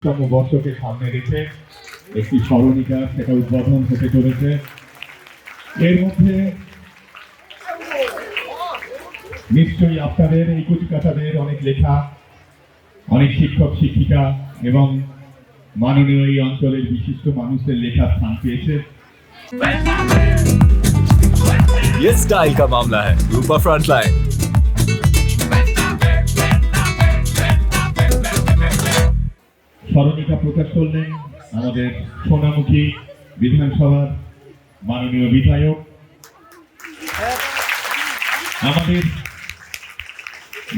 বর্ষকে সামনে রেখে একটি স্মরণিকা সেটা উদ্বোধন হতে চলেছে। এর মধ্যে নিশ্চয়ই আপনাদের এই কুচিকাচাদের অনেক লেখা, অনেক শিক্ষক শিক্ষিকা এবং মাননীয় এই অঞ্চলের বিশিষ্ট মানুষদের লেখা স্থান পেয়েছে। ये स्टाइल का मामला है। रूपा फ्रंटलाइन। স্মরণিকা প্রকাশ করলেন আমাদের সোনামুখী বিধানসভার মাননীয় বিধায়ক, আমাদের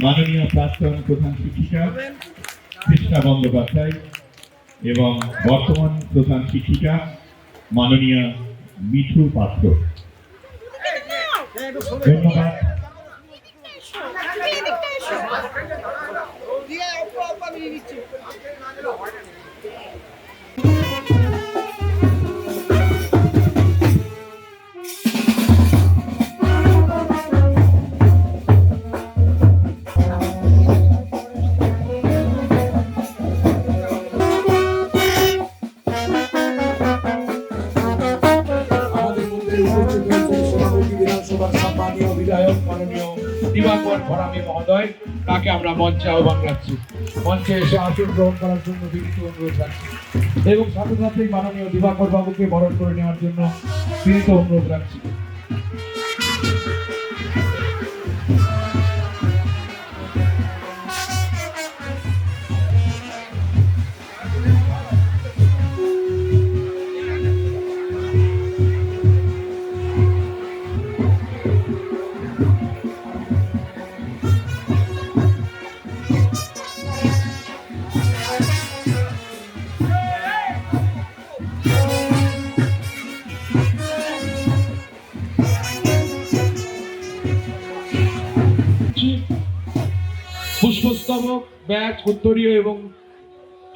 মাননীয় প্রাক্তন প্রধান শিক্ষিকা কৃষ্ণা বন্দ্যোপাধ্যায় এবং বর্তমান প্রধান শিক্ষিকা মাননীয় মিঠু পাত্র। ধন্যবাদ। সম্মানীয় বিধায়ক মাননীয় দিবাকর ঘরামি মহোদয়, তাকে আমরা মঞ্চে আহ্বান রাখছি। মঞ্চে এসে আসন গ্রহণ করার জন্য বিনীত অনুরোধ রাখছি এবং সাথে সাথেই মাননীয় দিবাকর বাবুকে বরণ করে নেওয়ার জন্য বিনীত অনুরোধ রাখছি। পুষ্পস্তবক, ব্যাচ, উত্তরীয় এবং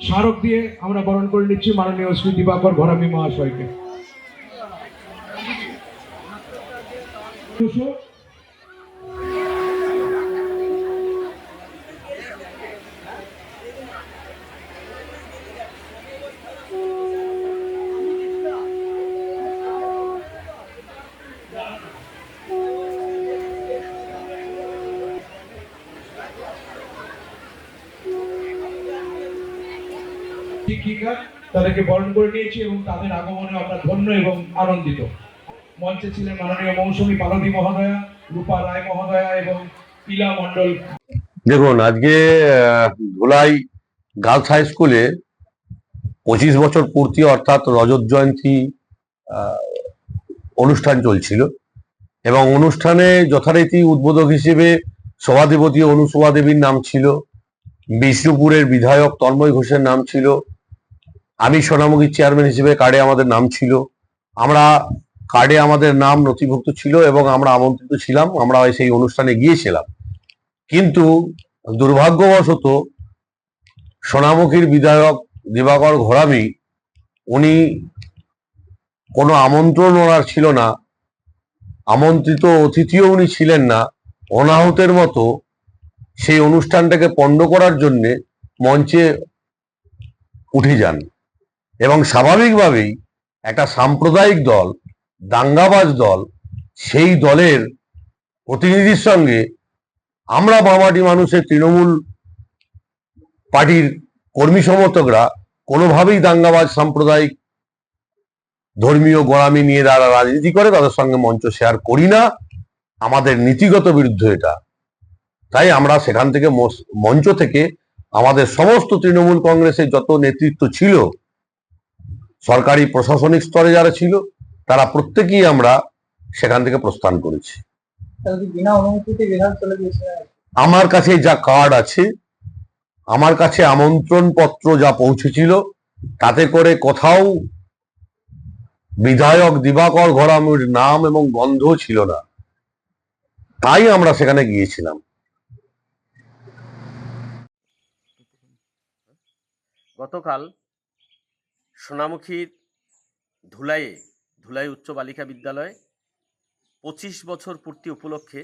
স্মারক দিয়ে আমরা বরণ করে নিচ্ছি মাননীয় শ্রী দিবাকর ঘরামি মহাশয়কে। শিক্ষিকা তাদেরকে বরণ করে নিয়েছি এবং তাদের আগমনে আমরা ধন্য এবং আনন্দিত। মঞ্চে ছিলেন মাননীয় মৌসুমী পালদী মহোদয়া, রূপা রায় মহোদয়া এবং ইলা মণ্ডল। দেখুন, আজকে ধুলাই গার্লস হাই স্কুলে 25 বছর পূর্তি অর্থাৎ রজত জয়ন্তী অনুষ্ঠান চলছিল এবং অনুষ্ঠানে যথারীতি উদ্বোধক হিসেবে সভাধিপতি অনুসভা দেবীর নাম ছিল, বিষ্ণুপুরের বিধায়ক তন্ময় ঘোষের নাম ছিল, আমি সোনামুখী চেয়ারম্যান হিসেবে কার্ডে আমাদের নাম ছিল, আমরা কার্ডে আমাদের নাম নথিভুক্ত ছিল এবং আমরা আমন্ত্রিত ছিলাম, আমরা সেই অনুষ্ঠানে গিয়েছিলাম। কিন্তু দুর্ভাগ্যবশত সোনামুখীর বিধায়ক দিবাকর ঘরামি, উনি কোনো আমন্ত্রণ ওনার ছিল না, আমন্ত্রিত অতিথিও উনি ছিলেন না, অনাহুতের মতো সেই অনুষ্ঠানটাকে পণ্ড করার জন্যে মঞ্চে উঠে যান এবং স্বাভাবিকভাবেই একটা সাম্প্রদায়িক দল, দাঙ্গাবাজ দল, সেই দলের প্রতিনিধির সঙ্গে আমরা বামাটি মানুষের তৃণমূল পার্টির কর্মী সমর্থকরা কোনোভাবেই দাঙ্গাবাজ সাম্প্রদায়িক ধর্মীয় গোড়ামি নিয়ে যারা রাজনীতি করে তাদের সঙ্গে মঞ্চ শেয়ার করি না, আমাদের নীতিগত বিরুদ্ধ এটা। তাই আমরা সেখান থেকে মঞ্চ থেকে আমাদের সমস্ত তৃণমূল কংগ্রেসের যত নেতৃত্ব ছিল, সরকারি প্রশাসনিক স্তরে যারা ছিল, তারা প্রত্যেকেই আমরা সেখান থেকে প্রস্থান করেছি। আমার কাছে যা কার্ড আছে, আমার কাছে আমন্ত্রণ পত্র যা পৌঁছেছিল, তাতে করে কোথাও বিধায়ক দিবাকর ঘরামির নাম এবং গন্ধ ছিল না, তাই আমরা সেখানে গিয়েছিলাম। গতকাল সোনামুখীর ধুলাই উচ্চ বালিকা বিদ্যালয়ে 25 বছর পূর্তি উপলক্ষে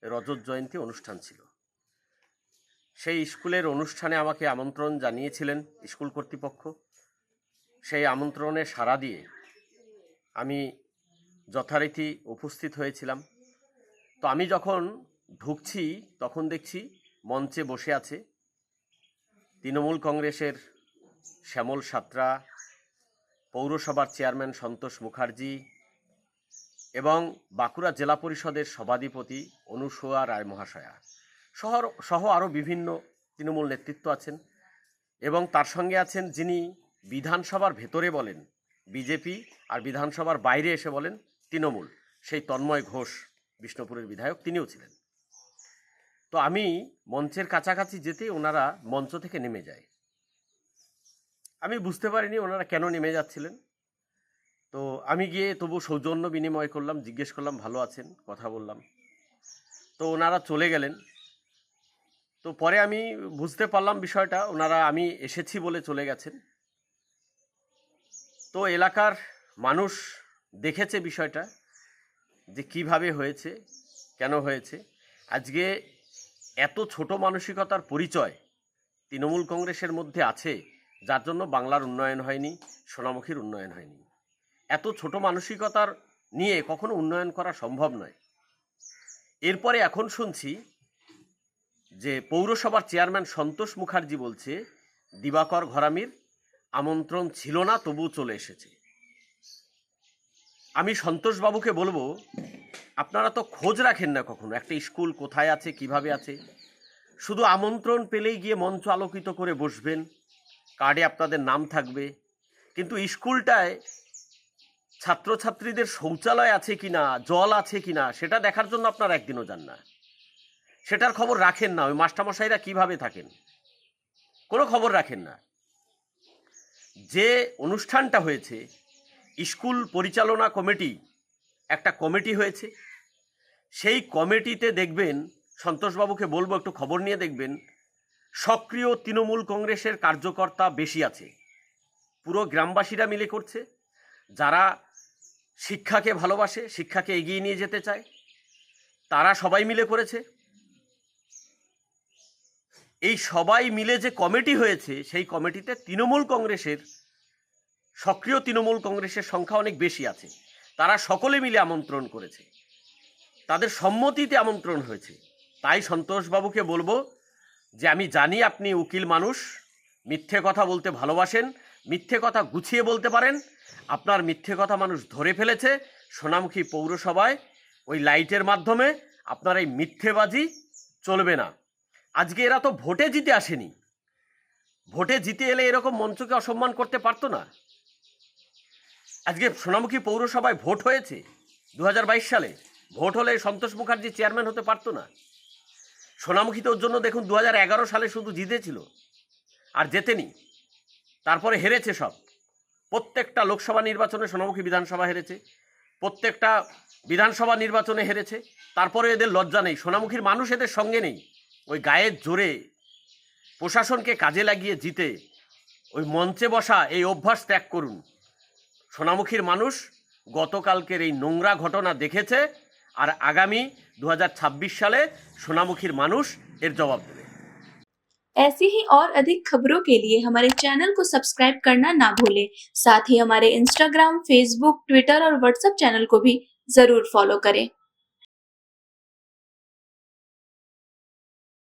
রজত জয়ন্তী অনুষ্ঠান ছিল। সেই স্কুলের অনুষ্ঠানে আমাকে আমন্ত্রণ জানিয়েছিলেন স্কুল কর্তৃপক্ষ। সেই আমন্ত্রণে সাড়া দিয়ে আমি যথারীতি উপস্থিত হয়েছিলাম। তো আমি যখন ঢুকছি তখন দেখছি মঞ্চে বসে আছে তৃণমূল কংগ্রেসের শ্যামল সাঁতরা, পৌরসভার চেয়ারম্যান সন্তোষ মুখার্জি এবং বাঁকুড়া জেলা পরিষদের সভাধিপতি অনুসূয়া রায় মহাশয়া সহ আরও বিভিন্ন তৃণমূল নেতৃত্ব আছেন। এবং তার সঙ্গে আছেন যিনি বিধানসভার ভেতরে বলেন বিজেপি আর বিধানসভার বাইরে এসে বলেন তৃণমূল, সেই তন্ময় ঘোষ, বিষ্ণুপুরের বিধায়ক, তিনিও ছিলেন। তো আমি মঞ্চের কাছাকাছি যেতেই ওনারা মঞ্চ থেকে নেমে যায়। আমি বুঝতে পারিনি ওনারা কেন নেমে যাচ্ছিলেন। তো আমি গিয়ে তবু সৌজন্য বিনিময় করলাম, জিজ্ঞেস করলাম ভালো আছেন, কথা বললাম। তো ওনারা চলে গেলেন। তো পরে আমি বুঝতে পারলাম বিষয়টা, ওনারা আমি এসেছি বলে চলে গেছেন। তো এলাকার মানুষ দেখেছে বিষয়টা যে কিভাবে হয়েছে, কেন হয়েছে। আজকে এত ছোট মানসিকতার পরিচয় তৃণমূল কংগ্রেসের মধ্যে আছে, যার জন্য বাংলার উন্নয়ন হয়নি, সোনামুখীর উন্নয়ন হয়নি। এত ছোট মানসিকতার নিয়ে কখনো উন্নয়ন করা সম্ভব নয়। এরপরে এখন শুনছি যে পৌরসভার চেয়ারম্যান সন্তোষ মুখার্জি বলছে দিবাকর ঘরামির আমন্ত্রণ ছিল না, তবু চলে এসেছে। আমি সন্তোষবাবুকে বলবো, আপনারা তো খোঁজ রাখেন না কখনো একটা স্কুল কোথায় আছে, কিভাবে আছে। শুধু আমন্ত্রণ পেলেই গিয়ে মঞ্চ আলোকিত করে বসবেন, কার্ডে আপনাদের নাম থাকবে, কিন্তু স্কুলটায় ছাত্রছাত্রীদের শৌচালয় আছে কিনা, জল আছে কিনা, সেটা দেখার জন্য আপনারা একদিনও যান না, সেটার খবর রাখেন না। ওই মাস্টারমশাইরা কিভাবে থাকেন কোনো খবর রাখেন না। যে অনুষ্ঠানটা হয়েছে, স্কুল পরিচালনা কমিটি, একটা কমিটি হয়েছে, সেই কমিটিতে দেখবেন, সন্তোষবাবুকে বলবো একটু খবর নিয়ে দেখবেন, সক্রিয় তৃণমূল কংগ্রেসের কার্যকর্তা বেশি আছে। পুরো গ্রামবাসীরা মিলে করছে, যারা শিক্ষাকে ভালোবাসে, শিক্ষাকে এগিয়ে নিয়ে যেতে চায়, তারা সবাই মিলে করেছে। এই সবাই মিলে যে কমিটি হয়েছে, সেই কমিটিতে তৃণমূল কংগ্রেসের, সক্রিয় তৃণমূল কংগ্রেসের সংখ্যা অনেক বেশি আছে। তারা সকলে মিলে আমন্ত্রণ করেছে, তাদের সম্মতিতে আমন্ত্রণ হয়েছে। তাই সন্তোষবাবুকে বলবো যে আমি জানি আপনি উকিল মানুষ, মিথ্যে কথা বলতে ভালোবাসেন, মিথ্যে কথা গুছিয়ে বলতে পারেন। আপনার মিথ্যে কথা মানুষ ধরে ফেলেছে সোনামুখী পৌরসভায়, ওই লাইটের মাধ্যমে। আপনার এই মিথ্যেবাজি চলবে না। আজকে এরা তো ভোটে জিতে আসেনি, ভোটে জিতে এলে এরকম মঞ্চকে অসম্মান করতে পারতো না। আজকে সোনামুখী পৌরসভায় ভোট হয়েছে 2022 সালে, ভোট হলে সন্তোষ মুখার্জি চেয়ারম্যান হতে পারতো না। সোনামুখীতে ওর জন্য দেখুন 2011 সালে শুধু জিতেছিল, আর জেতেনি, তারপরে হেরেছে সব। প্রত্যেকটা লোকসভা নির্বাচনে সোনামুখী বিধানসভা হেরেছে, প্রত্যেকটা বিধানসভা নির্বাচনে হেরেছে। তারপরে এদের লজ্জা নেই, সোনামুখীর মানুষ এদের সঙ্গে নেই। ওই গায়ের জোরে প্রশাসনকে কাজে লাগিয়ে জিতে ওই মঞ্চে বসা এই অভ্যাস ত্যাগ করুন। সোনামুখীর মানুষ গতকালকের এই নোংরা ঘটনা দেখেছে, আর আগামী 2026 সালে সোনামুখীর মানুষ এর জবাব দেবে। ऐसी ही और अधिक खबरों के लिए हमारे चैनल को सब्सक्राइब करना ना भूलें। साथ ही हमारे इंस्टाग्राम, फेसबुक, ट्विटर और व्हाट्सएप चैनल को भी जरूर फॉलो करें।